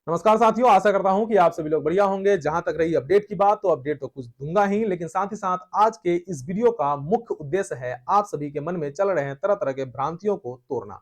नमस्कार साथियों, आशा करता हूं कि आप सभी लोग बढ़िया होंगे। जहां तक रही अपडेट की बात, तो अपडेट तो कुछ दूंगा ही, लेकिन साथ ही साथ आज के इस वीडियो का मुख्य उद्देश्य है आप सभी के मन में चल रहे हैं तरह तरह के भ्रांतियों को तोड़ना।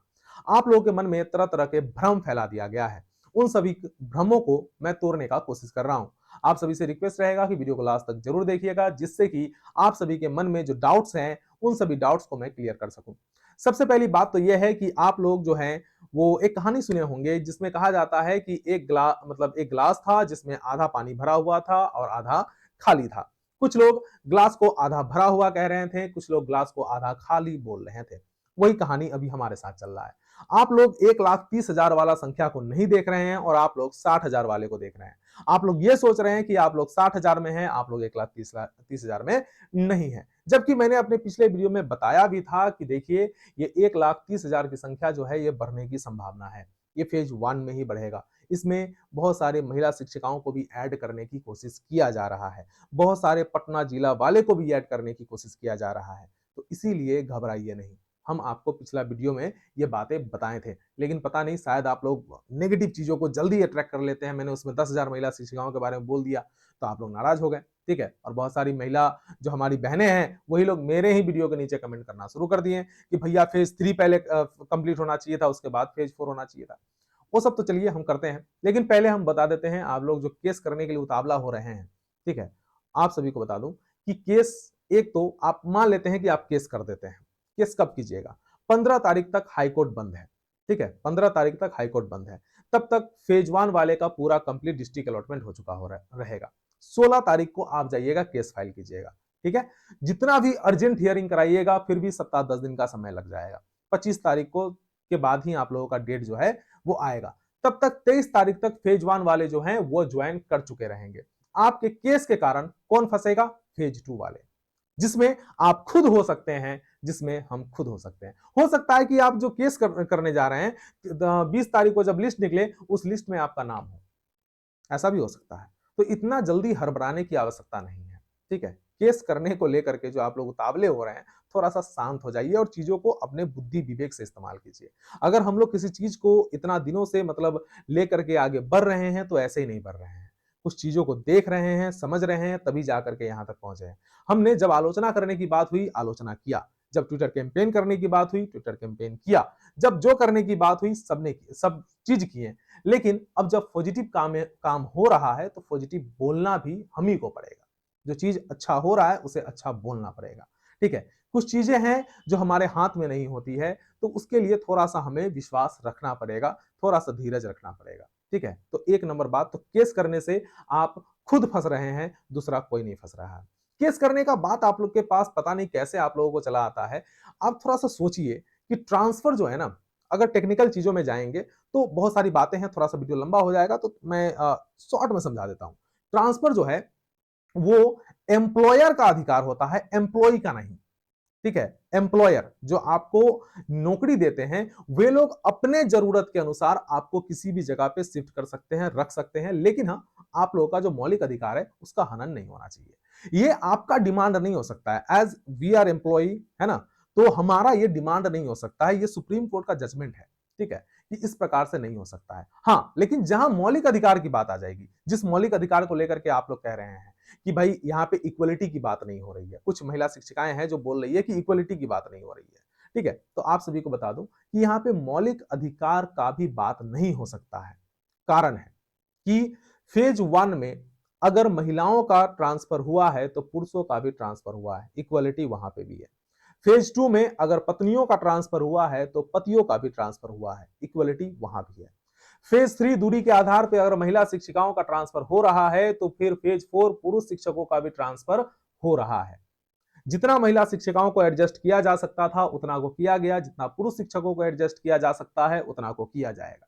आप लोगों के मन में तरह तरह के भ्रम फैला दिया गया है। उन सभी भ्रमों को मैं तोड़ने का कोशिश कर रहा हूं। आप सभी से रिक्वेस्ट रहेगा कि वीडियो को लास्ट तक जरूर देखिएगा, जिससे कि आप सभी के मन में जो डाउट्स हैं उन सभी डाउट्स को मैं क्लियर कर सकूं। सबसे पहली बात तो यह है कि आप लोग जो हैं वो एक कहानी सुने होंगे जिसमें कहा जाता है कि एक ग्लास था जिसमें आधा पानी भरा हुआ था और आधा खाली था। कुछ लोग ग्लास को आधा भरा हुआ कह रहे थे, कुछ लोग ग्लास को आधा खाली बोल रहे थे। वही कहानी अभी हमारे साथ चल रहा है। आप लोग 1,30,000 वाला संख्या को नहीं देख रहे हैं और आप लोग 60,000 वाले को देख रहे हैं। आप लोग ये सोच रहे हैं कि आप लोग 60,000 में हैं, आप लोग 1,30,000 में नहीं है। जबकि मैंने अपने पिछले वीडियो में बताया भी था कि देखिए, ये 1,30,000 की संख्या जो है ये बढ़ने की संभावना है। ये फेज 1 में ही बढ़ेगा। इसमें बहुत सारे महिला शिक्षिकाओं को भी ऐड करने की कोशिश किया जा रहा है। बहुत सारे पटना जिला वाले को भी ऐड करने की कोशिश किया जा रहा है। तो इसीलिए घबराइए नहीं। हम आपको पिछला वीडियो में ये बातें बताए थे, लेकिन पता नहीं शायद आप लोग नेगेटिव चीजों को जल्दी अट्रैक्ट कर लेते हैं। मैंने उसमें 10,000 महिला शिक्षिकाओं के बारे में बोल दिया तो आप लोग नाराज हो गए। ठीक है, और बहुत सारी महिला जो हमारी बहनें हैं वही लोग मेरे ही वीडियो के नीचे कमेंट करना शुरू कर दिए कि भैया फेज 3 पहले कंप्लीट होना चाहिए था, उसके बाद फेज 4 होना चाहिए था। वो सब तो चलिए हम करते हैं, लेकिन पहले हम बता देते हैं आप लोग जो केस करने के लिए उतावला हो रहे हैं। ठीक है, आप सभी को बता दूं कि केस, एक तो आप मान लेते हैं कि आप केस कर देते हैं। केस कब कीजिएगा? 15 तारीख तक हाईकोर्ट बंद है। ठीक है, 15 तारीख तक हाईकोर्ट बंद है। तब तक फेज 1 वाले का पूरा कंप्लीट डिस्ट्रिक्ट अलॉटमेंट हो चुका हो रहेगा। 16 तारीख को आप जाइएगा, केस फाइल कीजिएगा। ठीक है, जितना भी अर्जेंट हियरिंग कराइएगा फिर भी सप्ताह 10 दिन का समय लग जाएगा। 25 तारीख को के बाद ही आप लोगों का डेट जो है वो आएगा। तब तक 23 तारीख तक फेज 1 वाले जो हैं वो ज्वाइन कर चुके रहेंगे। आपके केस के कारण कौन फंसेगा? फेज 2 वाले, जिसमें आप खुद हो सकते हैं, जिसमें हम खुद हो सकते हैं। हो सकता है कि आप जो केस करने जा रहे हैं 20 तारीख को जब लिस्ट निकले उस लिस्ट में आपका नाम हो, ऐसा भी हो सकता है। तो इतना जल्दी हड़बड़ाने की आवश्यकता नहीं है। ठीक है, केस करने को लेकर के जो आप लोग उतावले हो रहे हैं, थोड़ा सा शांत हो जाइए और चीजों को अपने बुद्धि विवेक से इस्तेमाल कीजिए। अगर हम लोग किसी चीज को इतना दिनों से मतलब लेकर के आगे बढ़ रहे हैं तो ऐसे ही नहीं बढ़ रहे हैं। कुछ चीजों को देख रहे हैं, समझ रहे हैं, तभी जाकर के यहां तक पहुंचे हैं। हमने जब आलोचना करने की बात हुई, आलोचना किया। जब ट्विटर कैंपेन करने की बात हुई, ट्विटर कैंपेन किया। जब जो करने की बात हुई सबने सब चीज किए। लेकिन अब जब पॉजिटिव काम हो रहा है तो पॉजिटिव बोलना भी हम ही को पड़ेगा। जो चीज अच्छा हो रहा है उसे अच्छा बोलना पड़ेगा। ठीक है, कुछ चीजें हैं जो हमारे हाथ में नहीं होती है, तो उसके लिए थोड़ा सा हमें विश्वास रखना पड़ेगा, थोड़ा सा धीरज रखना पड़ेगा। ठीक है, तो एक नंबर बात तो केस करने से आप खुद फंस रहे हैं, दूसरा कोई नहीं फंस रहा है। केस करने का बात आप लोग के पास पता नहीं कैसे आप लोगों को चला आता है। आप थोड़ा सा सोचिए कि ट्रांसफर जो है ना, अगर टेक्निकल चीजों में जाएंगे तो बहुत सारी बातें हैं, थोड़ा सा वीडियो लंबा हो जाएगा तो मैं शॉर्ट में समझा देता हूं। ट्रांसफर जो है वो एम्प्लॉयर का अधिकार होता है, एम्प्लॉय का नहीं। ठीक है, एम्प्लॉयर जो आपको नौकरी देते हैं वे लोग अपने जरूरत के अनुसार आपको किसी भी जगह पे शिफ्ट कर सकते हैं, रख सकते हैं, लेकिन हाँ, आप लोगों का जो मौलिक अधिकार है उसका हनन नहीं होना चाहिए। ये आपका डिमांड नहीं हो सकता है। एज वी आर एम्प्लॉय, है ना, तो हमारा ये डिमांड नहीं हो सकता है। ये सुप्रीम कोर्ट का जजमेंट है। ठीक है, कि इस प्रकार से नहीं हो सकता है। हाँ, लेकिन जहां मौलिक अधिकार की बात आ जाएगी, जिस मौलिक अधिकार को लेकर के आप लोग कह रहे हैं कि भाई यहाँ पे इक्वलिटी की बात नहीं हो रही है, कुछ महिला शिक्षिकाएं हैं जो बोल रही है कि इक्वलिटी की बात नहीं हो रही है। ठीक है, तो आप सभी को बता दूं कि यहाँ पे मौलिक अधिकार का भी बात नहीं हो सकता है। कारण है कि फेज 1 में अगर महिलाओं का ट्रांसफर हुआ है तो पुरुषों का भी ट्रांसफर हुआ है, इक्वलिटी वहां पे भी है। फेज 2 में अगर पत्नियों का ट्रांसफर हुआ है तो पतियों का भी ट्रांसफर हुआ है, इक्वलिटी वहां भी है। फेज 3 दूरी के आधार पर अगर महिला शिक्षिकाओं का ट्रांसफर हो रहा है तो फिर फेज 4 पुरुष शिक्षकों का भी ट्रांसफर हो रहा है। जितना महिला शिक्षिकाओं को एडजस्ट किया जा सकता था उतना को किया गया, जितना पुरुष शिक्षकों को एडजस्ट किया जा सकता है उतना को किया जाएगा।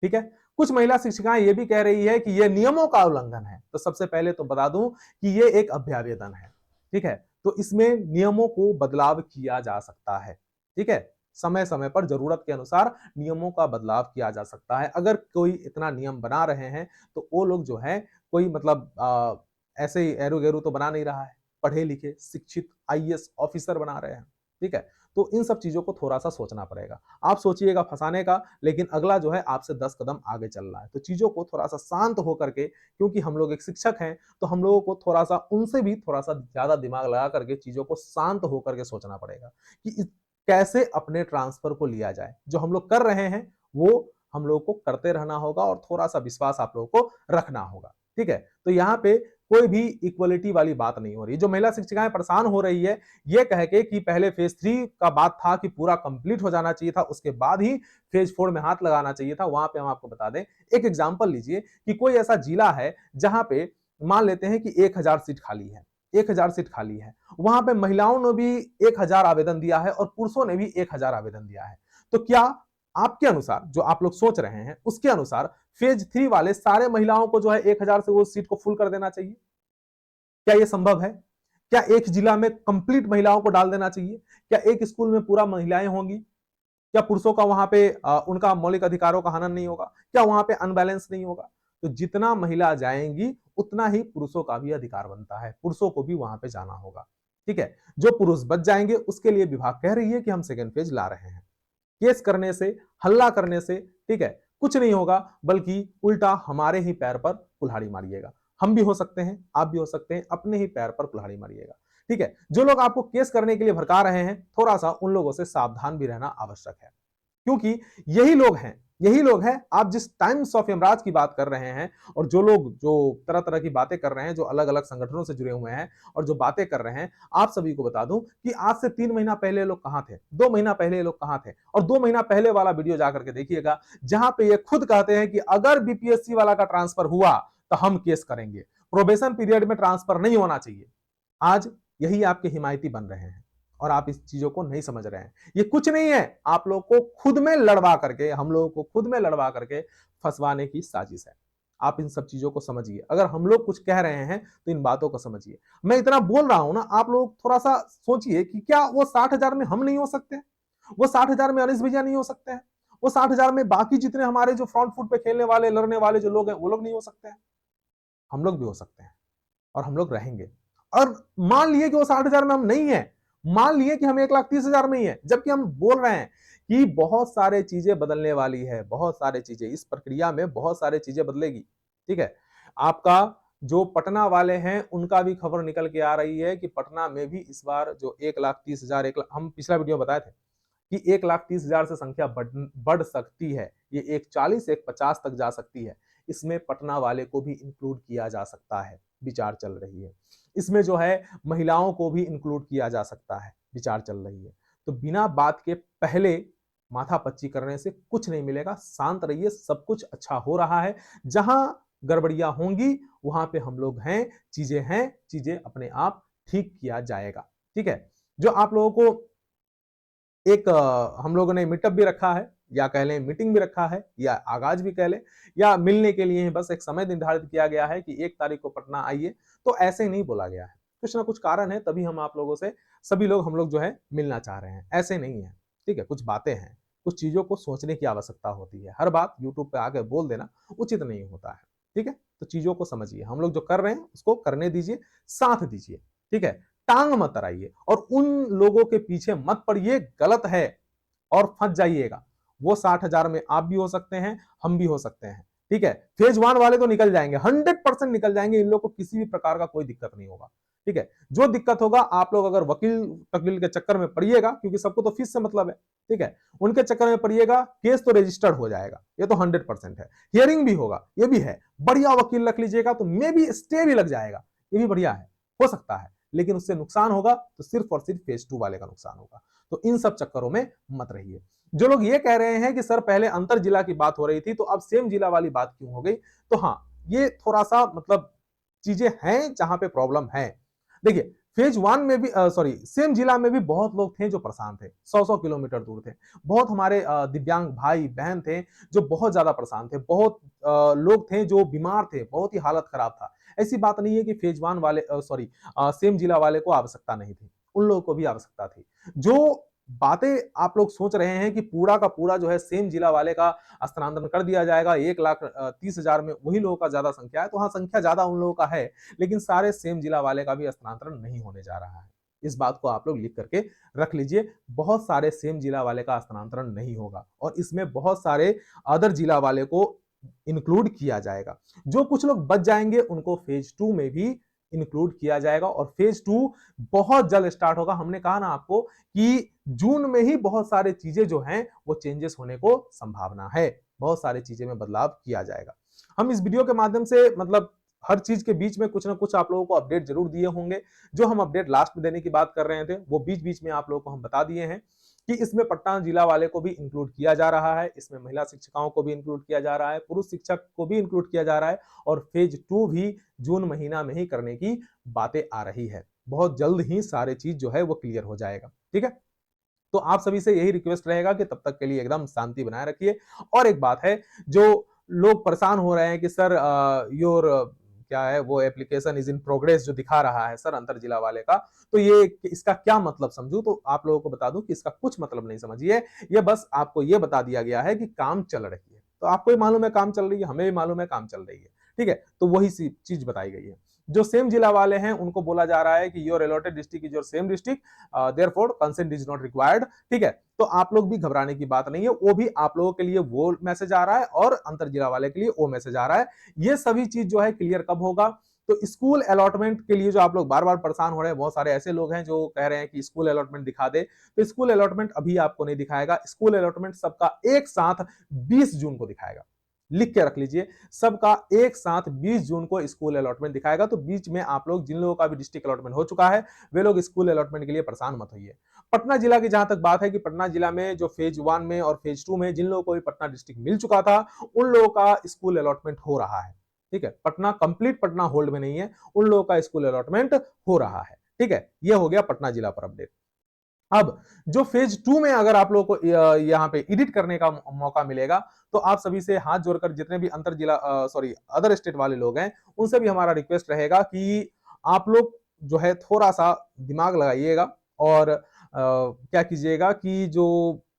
ठीक है, कुछ महिला शिक्षिकाएं ये भी कह रही है कि ये नियमों का उल्लंघन है। तो सबसे पहले तो बता दूं कि ये एक अभ्यावेदन है। ठीक है, तो इसमें नियमों को बदलाव किया जा सकता है। ठीक है, समय समय पर जरूरत के अनुसार नियमों का बदलाव किया जा सकता है। अगर कोई इतना नियम बना रहे हैं तो वो लोग जो है कोई मतलब ऐसे ही एरो गेरू तो बना नहीं रहा है, पढ़े लिखे शिक्षित आईएएस ऑफिसर बना रहे हैं। ठीक है, तो इन सब चीजों को थोड़ा सा सोचना पड़ेगा। आप सोचिएगा फंसाने का, लेकिन अगला जो है आपसे 10 कदम आगे चल रहा है। तो चीजों को थोड़ा सा शांत होकर के, क्योंकि हम लोग एक शिक्षक हैं, तो हम लोगों को थोड़ा सा उनसे भी थोड़ा सा ज्यादा दिमाग लगा करके चीजों को शांत होकर के सोचना पड़ेगा कि कैसे अपने ट्रांसफर को लिया जाए। जो हम लोग कर रहे हैं वो हम लोगों को करते रहना होगा और थोड़ा सा विश्वास आप लोगों को रखना होगा। ठीक है, तो यहाँ पे कोई भी इक्वलिटी वाली बात नहीं हो रही। जो महिला शिक्षिकाएं परेशान हो रही है ये कह के कि पहले फेज 3 का बात था कि पूरा कंप्लीट हो जाना चाहिए था, उसके बाद ही फेज 4 में हाथ लगाना चाहिए था। वहां पे हम आपको बता दें, एक एग्जांपल लीजिए कि कोई ऐसा जिला है जहां पे मान लेते हैं कि 1000 सीट खाली है, 1000 सीट खाली है, वहां पे महिलाओं ने भी 1000 आवेदन दिया है और पुरुषों ने भी 1000 आवेदन दिया है। तो क्या आपके अनुसार, जो आप लोग सोच रहे हैं उसके अनुसार, फेज 3 वाले सारे महिलाओं को जो है 1000 से वो सीट को फुल कर देना चाहिए? क्या यह संभव है? क्या एक जिला में कंप्लीट महिलाओं को डाल देना चाहिए? क्या एक स्कूल में पूरा महिलाएं होंगी? क्या पुरुषों का वहां पे उनका मौलिक अधिकारों का हनन नहीं होगा? क्या वहां पे अनबैलेंस नहीं होगा? तो जितना महिला जाएंगी उतना ही पुरुषों का भी अधिकार बनता है, पुरुषों को भी वहां पे जाना होगा। ठीक है, जो पुरुष बच जाएंगे उसके लिए विभाग कह रही है कि हम सेकेंड फेज ला रहे हैं। केस करने से, हल्ला करने से, ठीक है, कुछ नहीं होगा, बल्कि उल्टा हमारे ही पैर पर कुल्हाड़ी मारिएगा। हम भी हो सकते हैं, आप भी हो सकते हैं, अपने ही पैर पर कुल्हाड़ी मारिएगा। ठीक है, जो लोग आपको केस करने के लिए भड़का रहे हैं, थोड़ा सा उन लोगों से सावधान भी रहना आवश्यक है, क्योंकि यही लोग हैं आप जिस टाइम्स ऑफ यमराज की बात कर रहे हैं, और जो लोग जो तरह तरह की बातें कर रहे हैं, जो अलग अलग संगठनों से जुड़े हुए हैं और जो बातें कर रहे हैं, आप सभी को बता दूं कि आज से 3 महीना पहले लोग कहां थे, 2 महीना पहले लोग कहां थे। और 2 महीना पहले वाला वीडियो जाकर के देखिएगा, जहां पे ये खुद कहते हैं कि अगर बीपीएससी वाला का ट्रांसफर हुआ तो हम केस करेंगे, प्रोबेशन पीरियड में ट्रांसफर नहीं होना चाहिए। आज यही आपके हिमायती बन रहे हैं और आप इस चीजों को नहीं समझ रहे हैं। ये कुछ नहीं है, आप लोग को खुद में लड़वा करके, हम लोगों को खुद में लड़वा करके फंसवाने की साजिश है। आप इन सब चीजों को समझिए। अगर हम लोग कुछ कह रहे हैं तो इन बातों को समझिए। मैं इतना बोल रहा हूं ना, आप लोग थोड़ा सा सोचिए कि क्या वो 60,000 में हम नहीं हो सकते? वो 60,000 में अनिश भैया नहीं हो सकते हैं? वो 60,000 में बाकी जितने हमारे जो फ्रंट फुट पे खेलने वाले, लड़ने वाले जो लोग हैं, वो लोग नहीं हो सकते हैं? हम लोग भी हो सकते हैं और हम लोग रहेंगे। और मान लिए कि वो 60,000 में हम नहीं है, मान लिए कि हम 1,30,000 में ही है, जबकि हम बोल रहे हैं कि बहुत सारे चीजें बदलने वाली है, बहुत सारे चीजें इस प्रक्रिया में, बहुत सारे चीजें बदलेगी। ठीक है, आपका जो पटना वाले हैं उनका भी खबर निकल के आ रही है कि पटना में भी इस बार जो 1,30,000, हम पिछला वीडियो बताए थे कि 1,30,000 से संख्या बढ़ सकती है, ये 1,40 1,50 तक जा सकती है। इसमें पटना वाले को भी इंक्लूड किया जा सकता है, विचार चल रही है। इसमें जो है महिलाओं को भी इंक्लूड किया जा सकता है, विचार चल रही है। तो बिना बात के पहले माथापच्ची करने से कुछ नहीं मिलेगा। शांत रहिए, सब कुछ अच्छा हो रहा है। जहां गड़बड़ियां होंगी वहां पे हम लोग हैं, चीजें अपने आप ठीक किया जाएगा। ठीक है, जो आप लोगों को एक हम लोगों ने मीटअप भी रखा है, या कह लें मीटिंग भी रखा है, या आगाज भी कह लें, या मिलने के लिए बस एक समय निर्धारित किया गया है कि 1 तारीख को पटना आइए, तो ऐसे नहीं बोला गया है। कुछ ना कुछ कारण है, तभी हम आप लोगों से, सभी लोग हम लोग जो है मिलना चाह रहे हैं, ऐसे नहीं है। ठीक है, कुछ बातें हैं, कुछ चीजों को सोचने की आवश्यकता होती है। हर बात यूट्यूब पे आके बोल देना उचित नहीं होता है। ठीक है, तो चीजों को समझिए, हम लोग जो कर रहे हैं उसको करने दीजिए, साथ दीजिए। ठीक है, टांग मत अड़ाइए और उन लोगों के पीछे मत पड़िए, गलत है और फंस जाइएगा। वो 60,000 में आप भी हो सकते हैं, हम भी हो सकते हैं। ठीक है, फेज 1 वाले तो निकल जाएंगे, 100% निकल जाएंगे, इन लोगों को किसी भी प्रकार का कोई दिक्कत नहीं होगा। ठीक है, जो दिक्कत होगा, आप लोग अगर वकील तकलील के चक्कर में पड़िएगा, क्योंकि सबको तो फीस से मतलब है, ठीक है, उनके चक्कर में पड़िएगा, केस तो रजिस्टर्ड हो जाएगा, ये तो 100% है। हियरिंग भी होगा, ये भी है, बढ़िया वकील रख लीजिएगा तो मे भी स्टे भी लग जाएगा, ये भी बढ़िया है, हो सकता है। लेकिन उससे नुकसान होगा तो सिर्फ और सिर्फ फेज 2 वाले का नुकसान होगा। तो इन सब चक्करों में मत रहिए। जो लोग ये कह रहे हैं कि सर पहले अंतर जिला की बात हो रही थी तो अब सेम जिला वाली बात क्यों हो गई, तो हाँ, ये थोड़ा सा मतलब चीजें हैं जहां पे प्रॉब्लम है। देखिए, फेज 1 में भी सेम जिला में भी बहुत लोग थे जो परेशान थे, 100-100 किलोमीटर दूर थे। बहुत हमारे दिव्यांग भाई बहन थे जो बहुत ज्यादा परेशान थे, बहुत लोग थे जो बीमार थे, बहुत ही हालत खराब था। ऐसी बात नहीं है कि फेज 1 वाले सेम जिला वाले को आवश्यकता नहीं थी, उन लोगों को भी आवश्यकता थी। जो बातें आप लोग सोच रहे हैं कि पूरा का पूरा जो है सेम जिला वाले का स्थानांतरण कर दिया जाएगा 1,30,000 में, वही लोगों का ज्यादा संख्या है, तो हाँ, संख्या ज्यादा उन लोगों का है, लेकिन सारे सेम जिला वाले का भी स्थानांतरण नहीं होने जा रहा है। इस बात को आप लोग लिख करके रख लीजिए। बहुत सारे सेम जिला वाले का स्थानांतरण नहीं होगा और इसमें बहुत सारे अदर जिला वाले को इंक्लूड किया जाएगा। जो कुछ लोग बच जाएंगे उनको फेज 2 में भी इंक्लूड किया जाएगा और फेज 2 बहुत जल्द स्टार्ट होगा। हमने कहा ना आपको कि जून में ही बहुत सारे चीजें जो हैं वो चेंजेस होने को संभावना है, बहुत सारी चीजें में बदलाव किया जाएगा। हम इस वीडियो के माध्यम से मतलब हर चीज के बीच में कुछ ना कुछ आप लोगों को अपडेट जरूर दिए होंगे। जो हम अपडेट लास्ट में देने की बात कर रहे थे वो बीच बीच में आप लोगों को हम बता दिए हैं कि इसमें पटना जिला वाले को भी इंक्लूड किया जा रहा है, इसमें महिला शिक्षिकाओं को भी इंक्लूड किया जा रहा है, पुरुष शिक्षक को भी इंक्लूड किया जा रहा है और फेज 2 भी जून महीना में ही करने की बातें आ रही है। बहुत जल्द ही सारे चीज जो है वो क्लियर हो जाएगा। ठीक है, तो आप सभी से यही रिक्वेस्ट रहेगा कि तब तक के लिए एकदम शांति बनाए रखिए। और एक बात है, जो लोग परेशान हो रहे हैं कि सर योर क्या है वो एप्लीकेशन इज इन प्रोग्रेस जो दिखा रहा है सर अंतर जिला वाले का, तो ये इसका क्या मतलब समझूं, तो आप लोगों को बता दूं कि इसका कुछ मतलब नहीं समझिए। ये बस आपको ये बता दिया गया है कि काम चल रही है, तो आपको भी मालूम है काम चल रही है, हमें भी मालूम है काम चल रही है। ठीक है, तो वही सी चीज बताई गई है। जो सेम जिला वाले हैं उनको बोला जा रहा है कि your allotted district is your same district, therefore consent is not required. ठीक है, तो आप लोग भी घबराने की बात नहीं है, वो भी आप लोगों के लिए वो मैसेज आ रहा है और अंतर जिला वाले के लिए वो मैसेज आ रहा है। ये सभी चीज जो है क्लियर कब होगा, तो स्कूल अलॉटमेंट के लिए जो आप लोग बार बार परेशान हो रहे हैं, बहुत सारे ऐसे लोग हैं जो कह रहे हैं कि स्कूल अलॉटमेंट दिखा दे, तो स्कूल अलॉटमेंट अभी आपको नहीं दिखाएगा। स्कूल अलॉटमेंट सबका एक साथ 20 जून को दिखाएगा, लिख के रख लीजिए, सबका एक साथ 20 जून को स्कूल अलॉटमेंट दिखाएगा। तो बीच में आप लोग जिन लोगों का भी डिस्ट्रिक्ट अलॉटमेंट हो चुका है वे लोग स्कूल अलॉटमेंट के लिए परेशान मत होइए। पटना जिला की जहां तक बात है कि पटना जिला में जो फेज 1 में और फेज 2 में जिन लोगों को भी पटना डिस्ट्रिक्ट मिल चुका था उन लोगों का स्कूल अलॉटमेंट हो रहा है। ठीक है, पटना कंप्लीट पटना होल्ड में नहीं है, उन लोगों का स्कूल अलॉटमेंट हो रहा है। ठीक है, यह हो गया पटना जिला पर अपडेट। अब जो फेज 2 में अगर आप लोगों को यहाँ पे एडिट करने का मौका मिलेगा, तो आप सभी से हाथ जोड़कर जितने भी अंतर जिला सॉरी अदर स्टेट वाले लोग हैं उनसे भी हमारा रिक्वेस्ट रहेगा कि आप लोग जो है थोड़ा सा दिमाग लगाइएगा और क्या कीजिएगा कि जो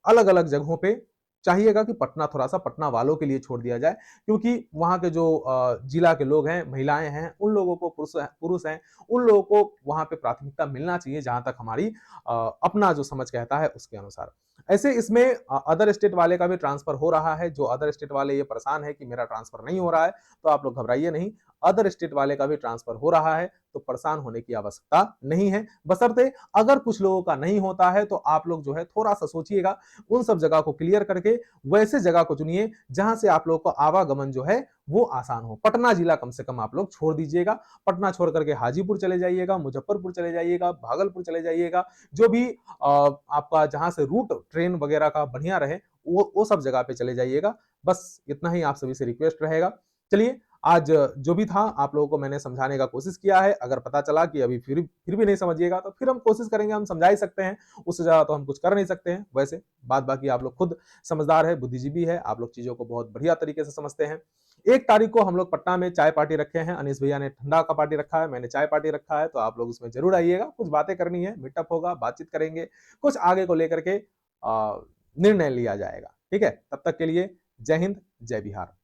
अलग अलग जगहों पे चाहिएगा कि पटना थोड़ा सा पटना वालों के लिए छोड़ दिया जाए, क्योंकि वहां के जो जिला के लोग हैं, महिलाएं हैं, उन लोगों को पुरुष हैं, उन लोगों को वहां पे प्राथमिकता मिलना चाहिए, जहां तक हमारी अपना जो समझ कहता है उसके अनुसार। ऐसे इसमें अदर स्टेट वाले का भी ट्रांसफर हो रहा है। जो अदर स्टेट वाले ये परेशान है कि मेरा ट्रांसफर नहीं हो रहा है, तो आप लोग घबराइए नहीं, अदर स्टेट वाले का भी ट्रांसफर हो रहा है, तो परेशान होने की आवश्यकता नहीं है। बशर्ते अगर कुछ लोगों का नहीं होता है तो आप लोग जो है थोड़ा सा सोचिएगा, उन सब जगह को क्लियर करके वैसे जगह को चुनिए जहां से आप लोग को आवागमन जो है वो आसान हो। पटना जिला कम से कम आप लोग छोड़ दीजिएगा, पटना छोड़ करके हाजीपुर चले जाइएगा, मुजफ्फरपुर चले जाइएगा, भागलपुर चले जाइएगा, जो भी आपका जहां से रूट ट्रेन वगैरह का बढ़िया रहे वो सब जगह पे चले जाइएगा। बस इतना ही आप सभी से रिक्वेस्ट रहेगा। चलिए, आज जो भी था आप लोगों को मैंने समझाने का कोशिश किया है। अगर पता चला कि अभी फिर भी नहीं समझिएगा तो फिर हम कोशिश करेंगे, हम समझा ही सकते हैं, उससे ज्यादा तो हम कुछ कर नहीं सकते हैं। वैसे बात बाकी आप लोग खुद समझदार है, बुद्धिजीवी है, आप लोग चीजों को बहुत बढ़िया तरीके से समझते हैं। 1 तारीख को हम लोग पटना में चाय पार्टी रखे हैं, अनीस भैया ने ठंडा का पार्टी रखा है, मैंने चाय पार्टी रखा है, तो आप लोग उसमें जरूर आइएगा। कुछ बातें करनी है, मीटअप होगा, बातचीत करेंगे, कुछ आगे को लेकर के निर्णय लिया जाएगा। ठीक है, तब तक के लिए जय हिंद, जय बिहार।